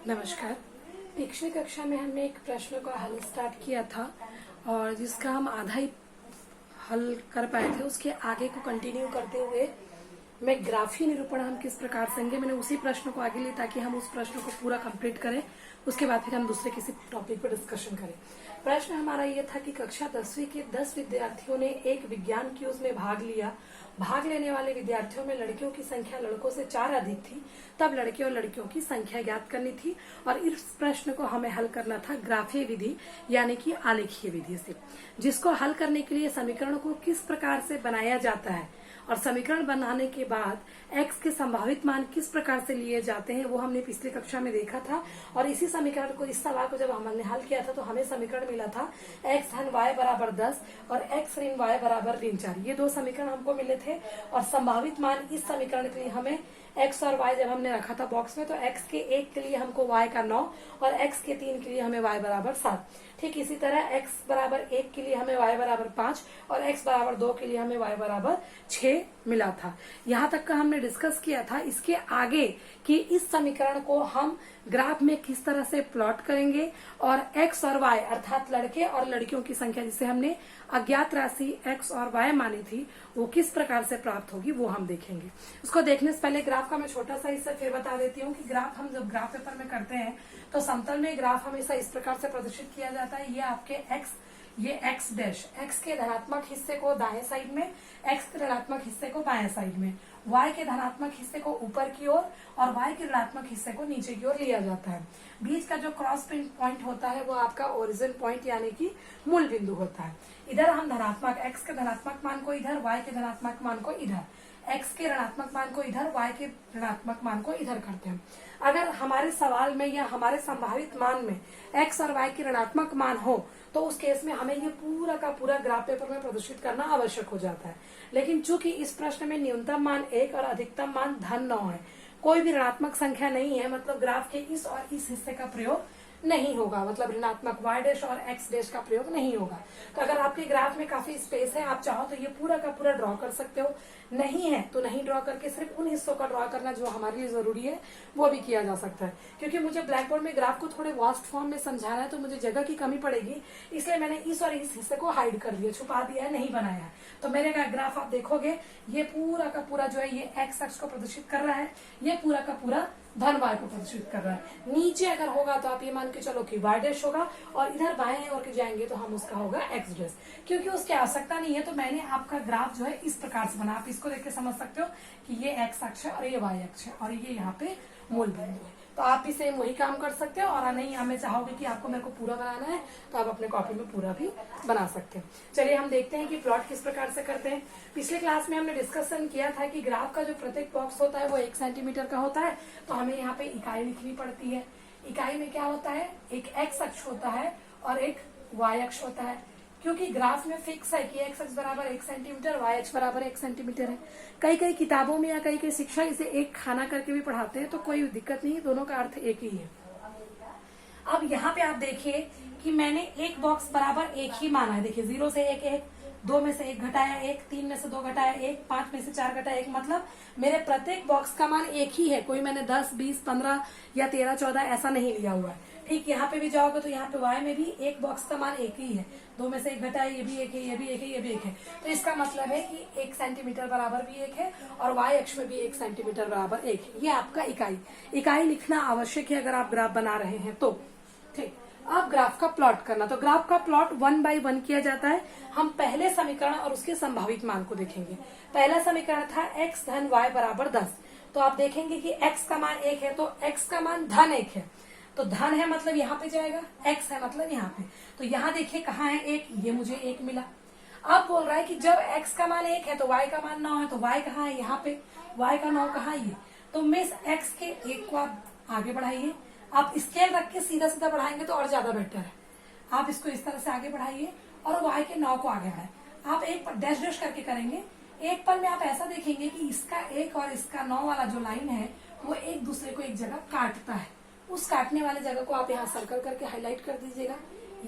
नमस्कार। पिछली कक्षा में हमने एक प्रश्न का हल स्टार्ट किया था और जिसका हम आधा ही हल कर पाए थे। उसके आगे को कंटिन्यू करते हुए मैं ग्राफीय निरूपण हम किस प्रकार से मैंने उसी प्रश्न को आगे ली ताकि हम उस प्रश्न को पूरा कंप्लीट करें। उसके बाद फिर हम दूसरे किसी टॉपिक पर डिस्कशन करें। प्रश्न हमारा ये था कि कक्षा 10वीं के 10 विद्यार्थियों ने एक विज्ञान क्यूज में भाग लिया। भाग लेने वाले विद्यार्थियों में लड़कियों की संख्या लड़कों से 4 अधिक थी। तब लड़के और लड़कियों की संख्या ज्ञात करनी थी और इस प्रश्न को हमें हल करना था ग्राफीय विधि यानी कि आलेखीय विधि से, जिसको हल करने के लिए समीकरण को किस प्रकार से बनाया जाता है और समीकरण बनाने के बाद x के संभावित मान किस प्रकार से लिए जाते हैं वो हमने पिछली कक्षा में देखा था। और इसी समीकरण को, इस सवाल को जब हमने हल किया था तो हमें समीकरण मिला था x धन y बराबर 10 और x ऋण y बराबर ऋण 4। ये दो समीकरण हमको मिले थे और संभावित मान इस समीकरण के लिए हमें x और y जब हमने रखा था बॉक्स में तो x के 1 के लिए हमको y का 9 और x के 3 के लिए हमें y बराबर 7। ठीक इसी तरह x बराबर 1 के लिए हमें y बराबर 5 और x बराबर 2 के लिए हमें y बराबर 6 मिला था। यहाँ तक का हमने डिस्कस किया था। इसके आगे कि इस समीकरण को हम ग्राफ में किस तरह से प्लॉट करेंगे और x और y अर्थात लड़के और लड़कियों की संख्या जिसे हमने अज्ञात राशि x और y मानी थी वो किस प्रकार से प्राप्त होगी वो हम देखेंगे। उसको देखने से पहले ग्राफ का मैं छोटा सा हिस्सा फिर बता देती हूँ कि ग्राफ हम जब ग्राफ पेपर में करते हैं तो समतल में ग्राफ हमेशा इस प्रकार से प्रदर्शित किया जाता है। ये आपके ये x डैश, x के धनात्मक हिस्से को दाएं साइड में, x के ऋणात्मक हिस्से को बाएं साइड में, y के धनात्मक हिस्से को ऊपर की ओर और y के ऋणात्मक हिस्से को नीचे की ओर लिया जाता है। बीच का जो क्रॉस पॉइंट होता है वो आपका ओरिजिन पॉइंट यानी कि मूल बिंदु होता है। इधर हम धनात्मक x के धनात्मक मान को इधर, y के धनात्मक मान को इधर, x के ऋणात्मक मान को इधर, y के ऋणात्मक मान को इधर करते हैं। अगर हमारे सवाल में या हमारे संभावित मान में x और y के ऋणात्मक मान हो तो उस केस में हमें ये पूरा का पूरा ग्राफ पेपर में प्रदर्शित करना आवश्यक हो जाता है। लेकिन चूंकि इस प्रश्न में न्यूनतम मान 1 और अधिकतम मान धन 9 है, कोई भी ऋणात्मक संख्या नहीं है, मतलब ग्राफ के इस और इस हिस्से का प्रयोग नहीं होगा, मतलब ऋणात्मक y डैश और x डैश का प्रयोग नहीं होगा। तो अगर आपके ग्राफ में काफी स्पेस है, आप चाहो तो ये पूरा का पूरा ड्रॉ कर सकते हो, नहीं है तो नहीं ड्रॉ करके सिर्फ उन हिस्सों का ड्रॉ करना जो हमारे लिए जरूरी है वो भी किया जा सकता है। क्योंकि मुझे ब्लैक बोर्ड में ग्राफ को थोड़े वास्ट फॉर्म में समझाना है तो मुझे जगह की कमी पड़ेगी, इसलिए मैंने इस और इस हिस्से को हाइड कर दिया, छुपा दिया है, नहीं बनाया है। तो मेरे ग्राफ आप देखोगे ये पूरा का पूरा जो है ये एक्स अक्ष को प्रदर्शित कर रहा है, ये पूरा का पूरा धन y को प्रदर्शित कर रहा है। नीचे अगर होगा तो आप ये मान के चलो कि y डैश होगा और इधर बाएं ओर के जाएंगे तो हम उसका होगा x डैश। क्योंकि उसकी आवश्यकता नहीं है तो मैंने आपका ग्राफ जो है इस प्रकार से बना। आप इसको देख के समझ सकते हो कि ये x अक्ष है और ये y अक्ष है और ये यहाँ पे मूल बिंदु है। तो आप भी सेम वही काम कर सकते हो और नहीं हमें चाहोगे कि आपको मेरे को पूरा बनाना है तो आप अपने कॉपी में पूरा भी बना सकते हैं। चलिए हम देखते हैं कि प्लॉट किस प्रकार से करते हैं। पिछले क्लास में हमने डिस्कशन किया था कि ग्राफ का जो प्रत्येक बॉक्स होता है वो 1 सेंटीमीटर का होता है, तो हमें यहाँ पे इकाई लिखनी पड़ती है। इकाई में क्या होता है, एक x अक्ष होता है और एक y अक्ष होता है। क्योंकि ग्राफ में फिक्स है कि x अक्ष बराबर 1 सेंटीमीटर, y अक्ष बराबर 1 सेंटीमीटर है। कई कई किताबों में या कई कई शिक्षा इसे एक खाना करके भी पढ़ाते हैं, तो कोई दिक्कत नहीं, दोनों का अर्थ एक ही है। अब यहाँ पे आप देखिए कि मैंने एक बॉक्स बराबर एक ही माना है। देखिए 0 से 1 1, 2 में से 1 घटाया 1, 3 में से 2 घटाया 1, 5 में से 4 घटाया 1, मतलब मेरे प्रत्येक बॉक्स का मान एक ही है। कोई मैंने 10, 20, 15 या 13, 14 ऐसा नहीं लिया हुआ है। ठीक यहाँ पे भी जाओगे तो यहाँ पे y में भी एक बॉक्स का मान एक ही है। 2 में से 1 घटाया, ये भी एक है, ये भी एक है, ये भी एक है। तो इसका मतलब है कि 1 सेंटीमीटर बराबर भी एक है और y अक्ष में भी 1 सेंटीमीटर बराबर एक है। ये आपका इकाई लिखना आवश्यक है अगर आप ग्राफ बना रहे हैं तो। ठीक, अब ग्राफ का प्लॉट करना, तो ग्राफ का प्लॉट 1 बाय 1 किया जाता है। हम पहले समीकरण और उसके संभावित मान को देखेंगे। पहला समीकरण था x धन y बराबर 10, तो आप देखेंगे कि x का मान 1 है तो x का मान धन 1 है, तो धन है मतलब यहाँ पे जाएगा, x है मतलब यहाँ पे। तो यहाँ देखिए कहाँ है 1, ये मुझे 1 मिला। अब बोल रहा है कि जब x का मान 1 है तो y का मान 9 है, तो y कहाँ है, यहाँ पे। y का 9 कहाँ है, ये। तो मिस x के 1 को आप आगे बढ़ाइए। आप स्केल रख के सीधा सीधा बढ़ाएंगे तो और ज्यादा बेटर है। आप इसको इस तरह से आगे बढ़ाइए और y के 9 को आगे बढ़ाए। आप एक डैश डैश करके करेंगे। एक पल में आप ऐसा देखेंगे कि इसका 1 और इसका 9 वाला जो लाइन है वो एक दूसरे को एक जगह काटता है। उस काटने वाले जगह को आप यहाँ सर्कल करके हाईलाइट कर दीजिएगा।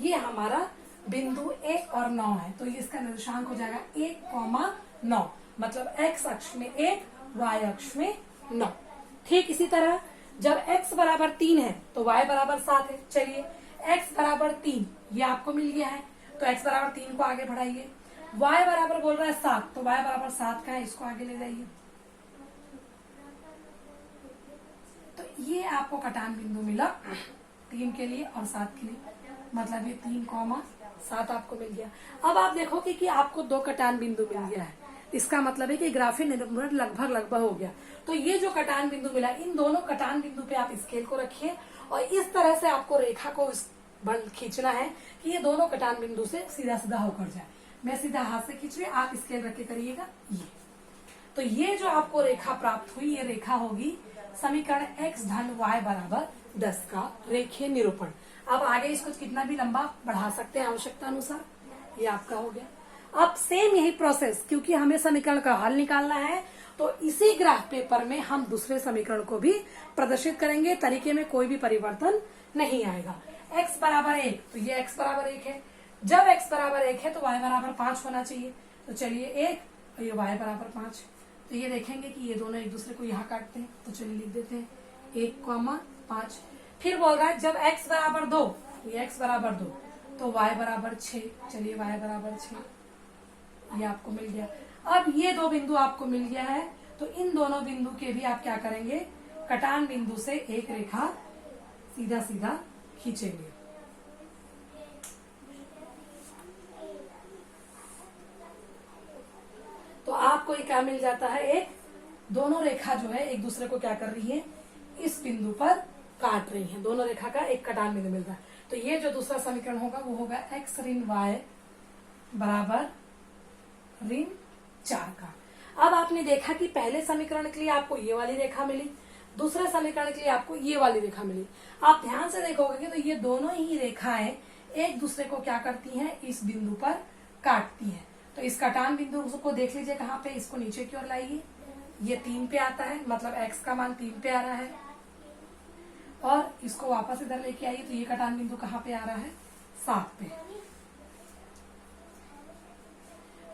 ये हमारा बिंदु 1 और 9 है, तो ये इसका निर्देशांक हो जाएगा 1,9, मतलब x अक्ष में 1, y अक्ष में 9। ठीक इसी तरह जब x बराबर 3 है तो y बराबर 7 है। चलिए x बराबर 3 ये आपको मिल गया है, तो x बराबर 3 को आगे बढ़ाइए। y बराबर बोल रहा है 7, तो y बराबर 7 का है, इसको आगे ले जाइए। तो ये आपको कटान बिंदु मिला 3 के लिए और 7 के लिए, मतलब ये 3,7 आपको मिल गया। अब आप देखोगे कि आपको 2 कटान बिंदु मिल गया है, इसका मतलब है कि ग्राफीय निरूपण लगभग हो गया। तो ये जो कटान बिंदु मिला, इन दोनों कटान बिंदु पे आप स्केल को रखिए और इस तरह से आपको रेखा को खींचना है कि ये दोनों कटान बिंदु से सीधा सीधा होकर जाए। मैं सीधा हाथ से खींच रही, आप स्केल रख के करिएगा ये। तो ये जो आपको रेखा प्राप्त हुई, ये रेखा होगी समीकरण x धन y बराबर 10 का रेखीय निरूपण। अब आगे इसको कितना भी लंबा बढ़ा सकते हैं आवश्यकता अनुसार, ये आपका हो गया। अब सेम यही प्रोसेस, क्योंकि हमें समीकरण का हल निकालना है, तो इसी ग्राफ पेपर में हम दूसरे समीकरण को भी प्रदर्शित करेंगे। तरीके में कोई भी परिवर्तन नहीं आएगा। x बराबर 1, तो ये x बराबर 1 है। जब x बराबर 1 है तो y बराबर 5 होना चाहिए। तो चलिए 1 और ये y बराबर 5, तो ये देखेंगे कि ये दोनों एक दूसरे को यहाँ काटते हैं, तो चलिए लिख देते हैं 1,5। फिर बोल रहा है जब x बराबर 2, ये x बराबर 2, तो y बराबर 6। चलिए y बराबर 6, ये आपको मिल गया। अब ये 2 बिंदु आपको मिल गया है, तो इन दोनों बिंदु के भी आप क्या करेंगे, कटान बिंदु से एक रेखा सीधा सीधा खींचेंगे। तो आपको ये क्या मिल जाता है, एक दोनों रेखा जो है एक दूसरे को क्या कर रही है, इस बिंदु पर काट रही है। दोनों रेखा का एक कटान बिंदु मिलता है। तो ये जो दूसरा समीकरण होगा वो होगा x ऋण y बराबर ऋण 4 का। अब आपने देखा कि पहले समीकरण के लिए आपको ये वाली रेखा मिली, दूसरे समीकरण के लिए आपको ये वाली रेखा मिली। आप ध्यान से देखोगे कि तो ये दोनों ही रेखाएं एक दूसरे को क्या करती हैं, इस बिंदु पर काटती हैं। तो इस कटान बिंदु को देख लीजिए कहाँ पे, इसको नीचे की ओर लाइए, ये 3 पे आता है, मतलब x का मान 3 पे आ रहा है, और इसको वापस इधर लेके आइए, तो ये कटान बिंदु कहाँ पे आ रहा है, 7 पे।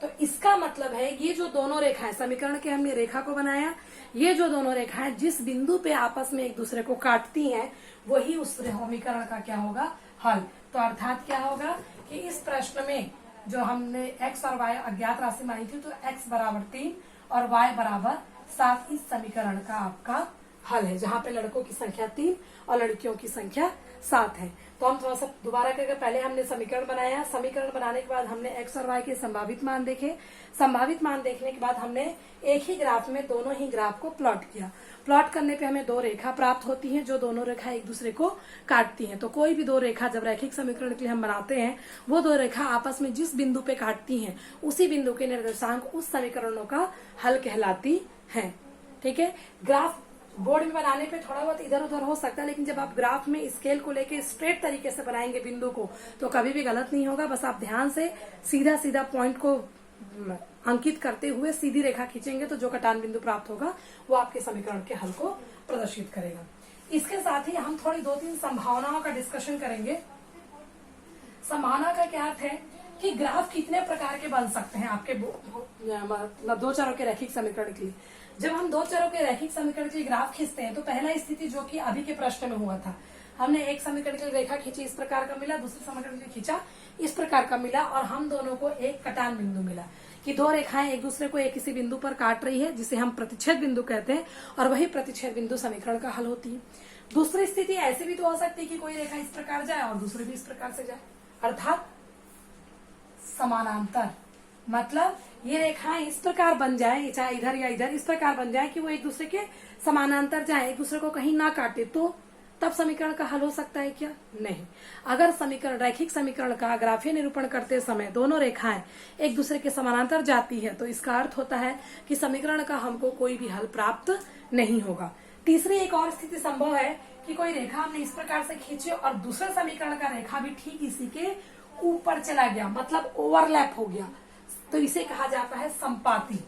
तो इसका मतलब है ये जो दोनों रेखाएं, समीकरण के हमने रेखा को बनाया, ये जो दोनों रेखाएं जिस बिंदु पे आपस में एक दूसरे को काटती हैं, वही उस समीकरण का क्या होगा, हल। तो अर्थात क्या होगा कि इस प्रश्न में जो हमने x और y अज्ञात राशि मानी थी, तो x बराबर 3 और y बराबर 7 इस समीकरण का आपका हल है, जहाँ पे लड़कों की संख्या 3 और लड़कियों की संख्या 7 है। तो हम थोड़ा सा दोबारा करके, पहले हमने समीकरण बनाया, समीकरण बनाने के बाद हमने x और y के संभावित मान देखे, संभावित मान देखने के बाद हमने एक ही ग्राफ में दोनों ही ग्राफ को प्लॉट किया। प्लॉट करने पे हमें 2 रेखा प्राप्त होती हैं, जो दोनों रेखा एक दूसरे को काटती हैं। तो कोई भी 2 रेखा जब रैखिक समीकरण के लिए हम बनाते हैं, वो 2 रेखा आपस में जिस बिंदु पे काटती हैं, उसी बिंदु के निर्देशांक उस समीकरणों का हल कहलाती है। ठीक है, ग्राफ बोर्ड में बनाने पे थोड़ा बहुत इधर उधर हो सकता है, लेकिन जब आप ग्राफ में स्केल को लेके स्ट्रेट तरीके से बनाएंगे बिंदु को, तो कभी भी गलत नहीं होगा। बस आप ध्यान से सीधा सीधा पॉइंट को अंकित करते हुए सीधी रेखा खींचेंगे, तो जो कटान बिंदु प्राप्त होगा वो आपके समीकरण के हल को प्रदर्शित करेगा। इसके साथ ही हम थोड़ी 2-3 संभावनाओं का डिस्कशन करेंगे। संभावना का क्या अर्थ है कि ग्राफ कितने प्रकार के बन सकते हैं आपके मतलब 2 चरों के रैखिक समीकरण के लिए। जब हम 2 चरों के रैखिक समीकरण के लिए ग्राफ खींचते हैं, तो पहला स्थिति जो कि अभी के प्रश्न में हुआ था, हमने एक समीकरण के लिए रेखा खींची, इस प्रकार का मिला, दूसरे समीकरण के लिए खींचा, इस प्रकार का मिला, और हम दोनों को एक कटान बिंदु मिला कि 2 रेखाएं एक दूसरे को एक किसी बिंदु पर काट रही है, जिसे हम प्रतिच्छेद बिंदु कहते हैं, और वही प्रतिच्छेद बिंदु समीकरण का हल होती है। दूसरी स्थिति ऐसी भी तो हो सकती है कि कोई रेखा इस प्रकार जाए और दूसरी भी इस प्रकार से जाए, अर्थात समानांतर। मतलब ये रेखाएं इस प्रकार बन जाए, चाहे इधर या इधर, इस प्रकार बन जाए कि वो एक दूसरे के समानांतर जाए, एक दूसरे को कहीं ना काटे, तो तब समीकरण का हल हो सकता है क्या? नहीं। अगर समीकरण, रैखिक समीकरण का ग्राफीय निरूपण करते समय दोनों रेखाएं एक दूसरे के समानांतर जाती है, तो इसका अर्थ होता है कि समीकरण का हमको कोई भी हल प्राप्त नहीं होगा। तीसरी एक और स्थिति संभव है कि कोई रेखा हमने इस प्रकार से खींची और दूसरे समीकरण का रेखा भी ठीक इसी के ऊपर चला गया, मतलब ओवरलैप हो गया, तो इसे कहा जाता है संपाती।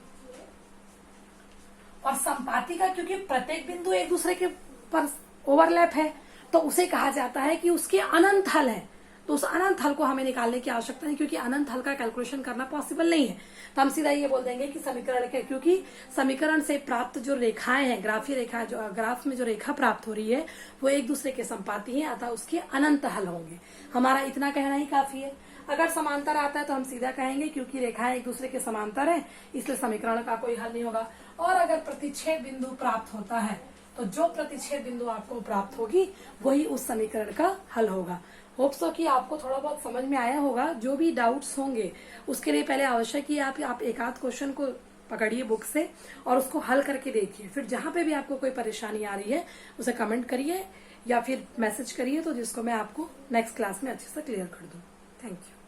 और संपाती का, क्योंकि प्रत्येक बिंदु एक दूसरे के पर ओवरलैप है, तो उसे कहा जाता है कि उसके अनंत हल है। तो उस अनंत हल को हमें निकालने की आवश्यकता नहीं, क्योंकि अनंत हल का कैलकुलेशन करना पॉसिबल नहीं है। तो हम सीधा ये बोल देंगे कि समीकरण के, क्योंकि समीकरण से प्राप्त जो रेखाएं हैं, ग्राफीय रेखा, जो ग्राफ में जो रेखा प्राप्त हो रही है वो एक दूसरे के संपाती है, अतः उसके अनंत हल होंगे। हमारा इतना कहना ही काफी है। अगर समांतर आता है तो हम सीधा कहेंगे क्योंकि रेखाएं एक दूसरे के समांतर है, इसलिए समीकरण का कोई हल नहीं होगा। और अगर प्रतिच्छेद बिंदु प्राप्त होता है तो जो प्रतिच्छेद बिंदु आपको प्राप्त होगी वही उस समीकरण का हल होगा। होप सो कि आपको थोड़ा बहुत समझ में आया होगा। जो भी डाउट्स होंगे उसके लिए पहले आवश्यक है आप एक आध क्वेश्चन को पकड़िए बुक से और उसको हल करके देखिए। फिर जहां पे भी आपको कोई परेशानी आ रही है उसे कमेंट करिए या फिर मैसेज करिए, तो जिसको मैं आपको नेक्स्ट क्लास में अच्छे से क्लियर कर दूं। Thank you.